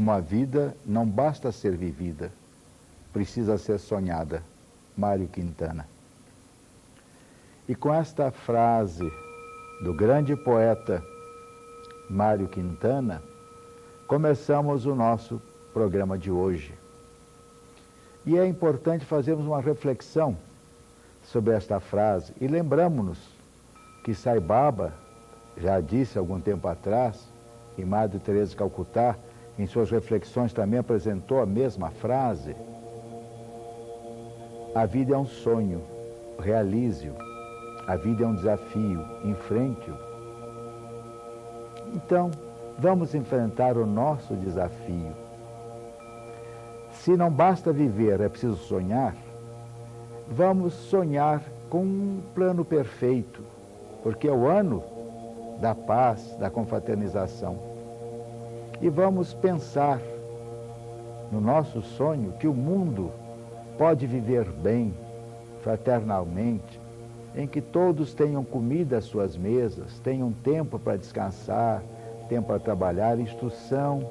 como a vida não basta ser vivida, precisa ser sonhada. Mário Quintana. E com esta frase do grande poeta Mário Quintana, começamos o nosso programa de hoje. E é importante fazermos uma reflexão sobre esta frase e lembramos-nos que Sai Baba já disse algum tempo atrás, e Madre Teresa de Calcutá, em suas reflexões, também apresentou a mesma frase: a vida é um sonho, realize-o. A vida é um desafio, enfrente-o. Então, vamos enfrentar o nosso desafio. Se não basta viver, é preciso sonhar, vamos sonhar com um plano perfeito, porque é o ano da paz, da confraternização. E vamos pensar no nosso sonho que o mundo pode viver bem, fraternalmente, em que todos tenham comida às suas mesas, tenham tempo para descansar, tempo para trabalhar, instrução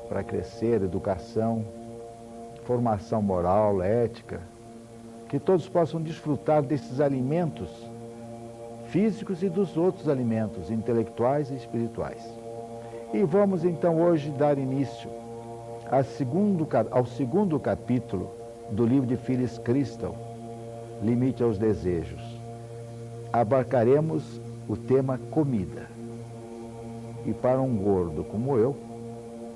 para crescer, educação, formação moral, ética, que todos possam desfrutar desses alimentos físicos e dos outros alimentos intelectuais e espirituais. E vamos então hoje dar início ao segundo capítulo do livro de Phyllis Crystal, Limite aos Desejos. Abarcaremos o tema comida. E para um gordo como eu,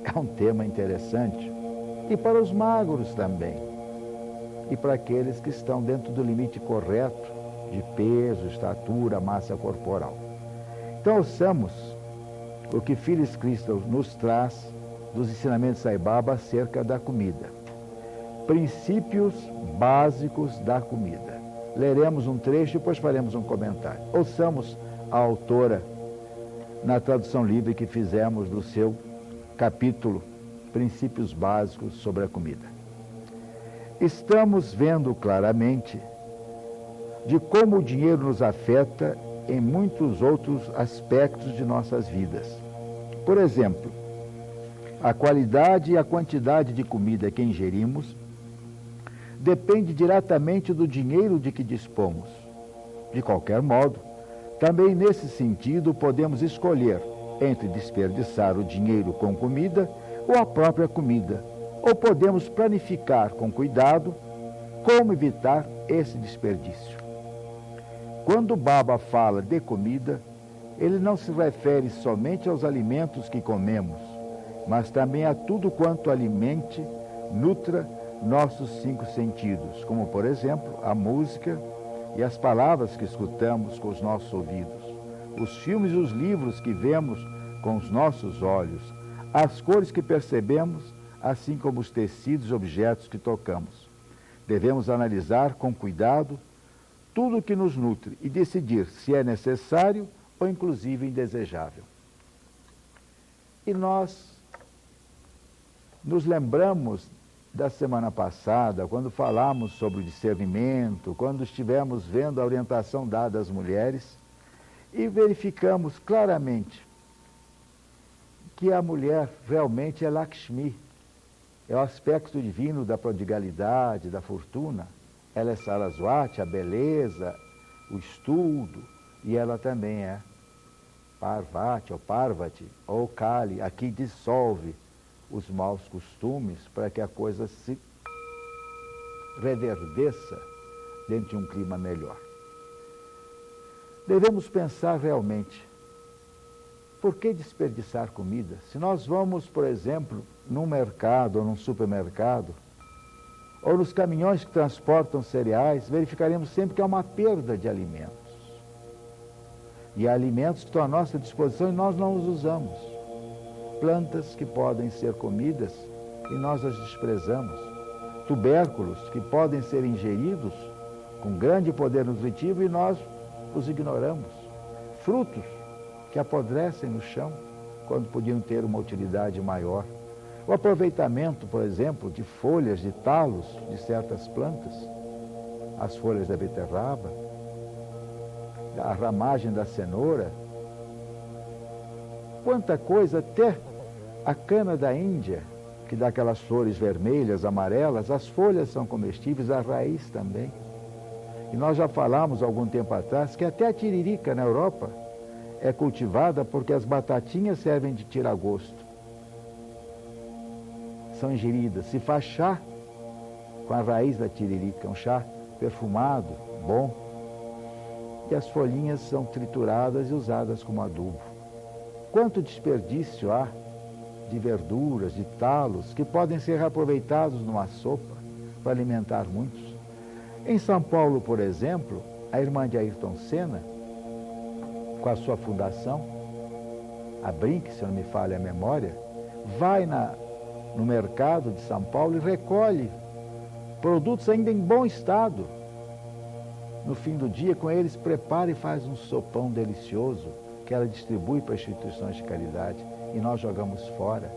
é um tema interessante. E para os magros também. E para aqueles que estão dentro do limite correto de peso, estatura, massa corporal. Então, ouçamos o que Phyllis Crystal nos traz dos ensinamentos de Sai Baba acerca da comida. Princípios básicos da comida. Leremos um trecho e depois faremos um comentário. Ouçamos a autora na tradução livre que fizemos do seu capítulo Princípios Básicos sobre a Comida. Estamos vendo claramente de como o dinheiro nos afeta em muitos outros aspectos de nossas vidas. Por exemplo, a qualidade e a quantidade de comida que ingerimos depende diretamente do dinheiro de que dispomos. De qualquer modo, também nesse sentido podemos escolher entre desperdiçar o dinheiro com comida ou a própria comida, ou podemos planificar com cuidado como evitar esse desperdício. Quando Baba fala de comida, ele não se refere somente aos alimentos que comemos, mas também a tudo quanto alimente, nutra nossos 5 sentidos, como, por exemplo, a música e as palavras que escutamos com os nossos ouvidos, os filmes e os livros que vemos com os nossos olhos, as cores que percebemos, assim como os tecidos e objetos que tocamos. Devemos analisar com cuidado tudo o que nos nutre e decidir se é necessário ou inclusive indesejável. E nós nos lembramos da semana passada, quando falamos sobre o discernimento, quando estivemos vendo a orientação dada às mulheres, e verificamos claramente que a mulher realmente é Lakshmi, é o aspecto divino da prodigalidade, da fortuna. Ela é Saraswati, a beleza, o estudo, e ela também é Parvati, ou Parvati, ou Kali, a que dissolve os maus costumes para que a coisa se reverdeça dentro de um clima melhor. Devemos pensar realmente, por que desperdiçar comida? Se nós vamos, por exemplo, num mercado ou num supermercado, ou nos caminhões que transportam cereais, verificaremos sempre que há uma perda de alimentos. E há alimentos que estão à nossa disposição e nós não os usamos. Plantas que podem ser comidas e nós as desprezamos. Tubérculos que podem ser ingeridos com grande poder nutritivo e nós os ignoramos. Frutos que apodrecem no chão quando podiam ter uma utilidade maior. O aproveitamento, por exemplo, de folhas, de talos de certas plantas, as folhas da beterraba, a ramagem da cenoura, quanta coisa, até a cana da Índia, que dá aquelas flores vermelhas, amarelas, as folhas são comestíveis, a raiz também. E nós já falamos algum tempo atrás que até a tiririca na Europa é cultivada porque as batatinhas servem de tiragosto. São ingeridas. Se faz chá com a raiz da tiririca, um chá perfumado, bom. E as folhinhas são trituradas e usadas como adubo. Quanto desperdício há de verduras, de talos, que podem ser reaproveitados numa sopa para alimentar muitos. Em São Paulo, por exemplo, a irmã de Ayrton Senna, com a sua fundação, a Brinc, se não me falha a memória, vai no mercado de São Paulo e recolhe produtos ainda em bom estado. No fim do dia, com eles, prepara e faz um sopão delicioso que ela distribui para instituições de caridade e nós jogamos fora.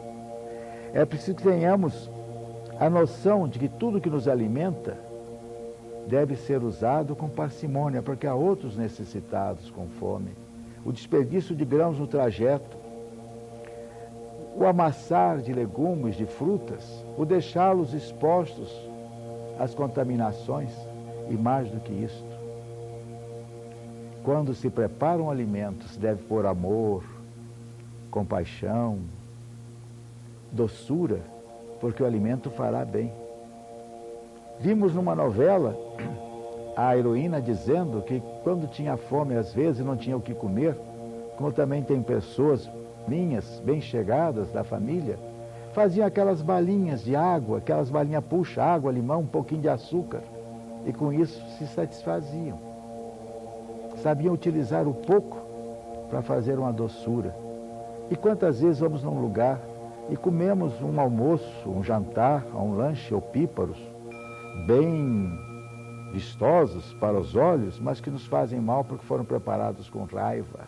É preciso que tenhamos a noção de que tudo que nos alimenta deve ser usado com parcimônia, porque há outros necessitados com fome. O desperdício de grãos no trajeto, o amassar de legumes, de frutas, o deixá-los expostos às contaminações e mais do que isto. Quando se prepara um alimento, se deve pôr amor, compaixão, doçura, porque o alimento fará bem. Vimos numa novela a heroína dizendo que quando tinha fome às vezes não tinha o que comer, como também tem pessoas minhas, bem chegadas da família, faziam aquelas balinhas de água, aquelas balinhas puxa, água, limão, um pouquinho de açúcar, e com isso se satisfaziam. Sabiam utilizar o pouco para fazer uma doçura. E quantas vezes vamos num lugar e comemos um almoço, um jantar, um lanche ou píparos, bem vistosos para os olhos, mas que nos fazem mal porque foram preparados com raiva.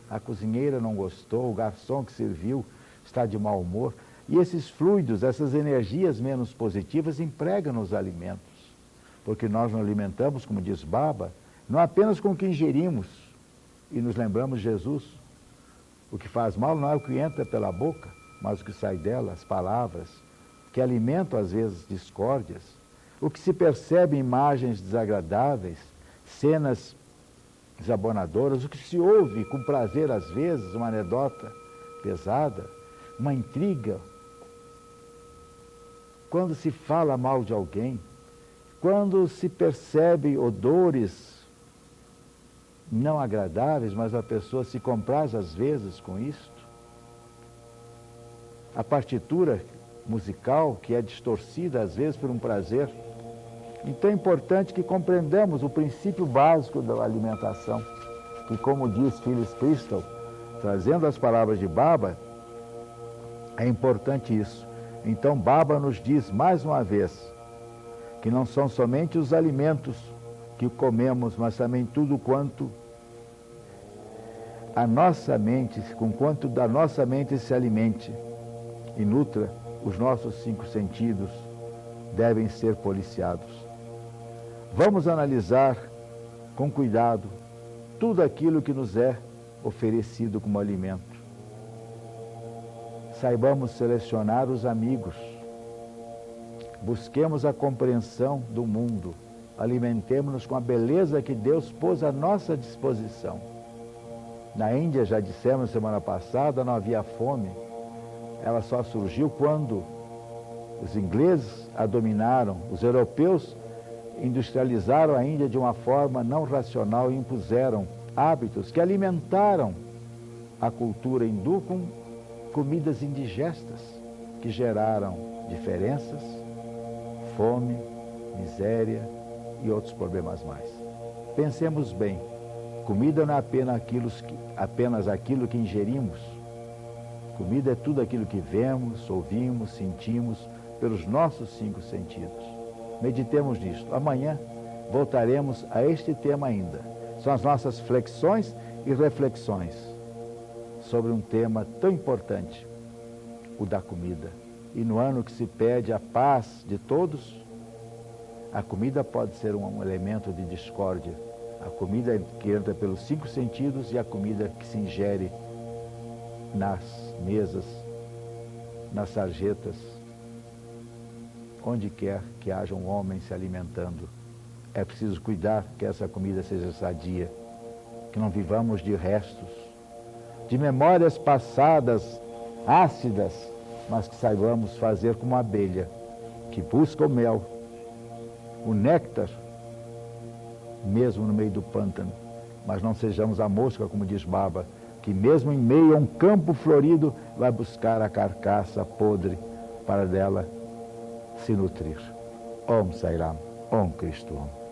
A cozinheira não gostou, o garçom que serviu está de mau humor. E esses fluidos, essas energias menos positivas empregam nos alimentos. Porque nós não alimentamos, como diz Baba, não apenas com o que ingerimos e nos lembramos de Jesus. O que faz mal não é o que entra pela boca, mas o que sai dela, as palavras, que alimentam às vezes discórdias. O que se percebe em imagens desagradáveis, cenas desabonadoras, o que se ouve com prazer às vezes, uma anedota pesada, uma intriga. Quando se fala mal de alguém, quando se percebe odores não agradáveis, mas a pessoa se compraz às vezes com isto. A partitura musical que é distorcida às vezes por um prazer. Então é importante que compreendamos o princípio básico da alimentação, que, como diz Phyllis Crystal, trazendo as palavras de Baba, é importante isso. Então Baba nos diz mais uma vez que não são somente os alimentos que comemos, mas também tudo quanto a nossa mente, com quanto da nossa mente se alimente e nutra, os nossos 5 sentidos devem ser policiados. Vamos analisar com cuidado tudo aquilo que nos é oferecido como alimento. Saibamos selecionar os amigos. Busquemos a compreensão do mundo. Alimentemos-nos com a beleza que Deus pôs à nossa disposição. Na Índia, já dissemos semana passada, não havia fome. Ela só surgiu quando os ingleses a dominaram, os europeus industrializaram a Índia de uma forma não racional e impuseram hábitos que alimentaram a cultura hindu com comidas indigestas, que geraram diferenças, fome, miséria e outros problemas mais. Pensemos bem, comida não é apenas aquilo que ingerimos. Comida é tudo aquilo que vemos, ouvimos, sentimos pelos nossos 5 sentidos. Meditemos nisto. Amanhã voltaremos a este tema ainda. São as nossas flexões e reflexões sobre um tema tão importante, o da comida. E no ano que se pede a paz de todos, a comida pode ser um elemento de discórdia. A comida que entra pelos 5 sentidos e a comida que se ingere nas mesas, nas sarjetas, onde quer que haja um homem se alimentando. É preciso cuidar que essa comida seja sadia, que não vivamos de restos, de memórias passadas, ácidas, mas que saibamos fazer como a abelha, que busca o mel, o néctar, mesmo no meio do pântano. Mas não sejamos a mosca, como diz Baba, que mesmo em meio a um campo florido vai buscar a carcaça podre para dela se nutrir. Om Sai Ram, Om Cristo Om.